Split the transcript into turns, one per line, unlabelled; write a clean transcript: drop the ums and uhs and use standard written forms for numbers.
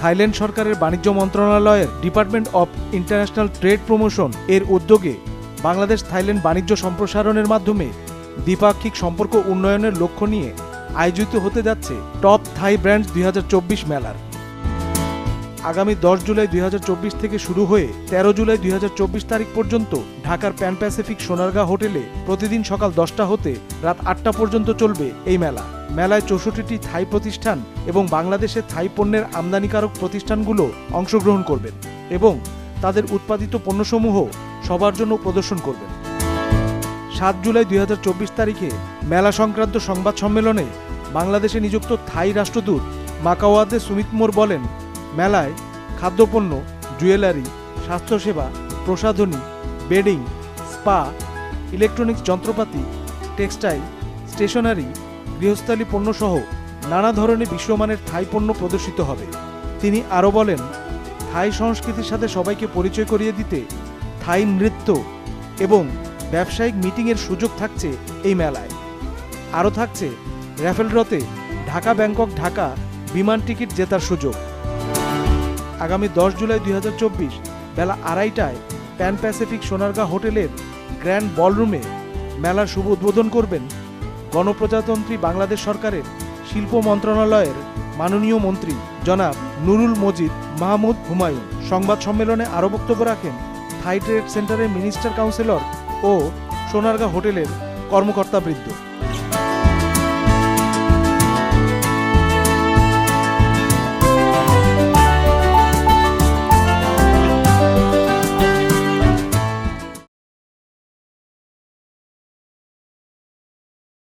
Thailand সরকারের বাণিজ্য মন্ত্রণালয়ের department of international trade promotion এর উদ্যোগে বাংলাদেশ থাইল্যান্ড বাণিজ্য সম্প্রসারণের মাধ্যমে দ্বিপাক্ষিক সম্পর্ক উন্নয়নের লক্ষ্য নিয়ে আয়োজিত হতে যাচ্ছে টপ থাই ব্র্যান্ডস 2024 মেলার। আগামী 10 জুলাই 2024 থেকে শুরু হয়ে 13 জুলাই 2024 তারিখ পর্যন্ত ঢাকার প্যান প্যাসিফিক সোনারগাঁ হোটেলে প্রতিদিন সকাল 10টা হতে রাত 8টা পর্যন্ত চলবে এই মেলা। মেলায় 64টি থাই প্রতিষ্ঠান এবং বাংলাদেশের থাই পণ্যের আমদানিকারক প্রতিষ্ঠানগুলো অংশগ্রহণ করবেন এবং তাদের উৎপাদিত পণ্যসমূহ সবার জন্য প্রদর্শন করবেন। 7 জুলাই 2024 তারিখে মেলা সংক্রান্ত সংবাদ সম্মেলনে বাংলাদেশে নিযুক্ত থাই রাষ্ট্রদূত মাকাওয়াদে সুমিতমোর বলেন, মেলায় খাদ্যপণ্য, জুয়েলারি, স্বাস্থ্যসেবা, প্রসাধনী, বেডিং, স্পা, ইলেকট্রনিক্স যন্ত্রপাতি, টেক্সটাইল, স্টেশনারি, গৃহস্থালী পণ্যসহ নানা ধরনের বিশ্বমানের থাই পণ্য প্রদর্শিত হবে। তিনি আরও বলেন, থাই সংস্কৃতির সাথে সবাইকে পরিচয় করিয়ে দিতে থাই নৃত্য এবং ব্যবসায়িক মিটিংয়ের সুযোগ থাকছে এই মেলায়। আরও থাকছে র্যাফেল ড্রতে ঢাকা ব্যাংকক ঢাকা বিমান টিকিট জেতার সুযোগ। আগামী 10 জুলাই 2024 বেলা 2:30টায় প্যান প্যাসিফিক সোনারগাঁ হোটেলের গ্র্যান্ড বলরুমে মেলার শুভ উদ্বোধন করবেন গণপ্রজাতন্ত্রী বাংলাদেশ সরকারের শিল্প মন্ত্রণালয়ের মাননীয় মন্ত্রী জনাব নুরুল মজিদ মাহমুদ হুমায়ুন। সংবাদ সম্মেলনে আরও বক্তব্য রাখেন থাই ট্রেড সেন্টারের মিনিস্টার কাউন্সিলর ও সোনারগাঁ হোটেলের কর্মকর্তাবৃন্দ।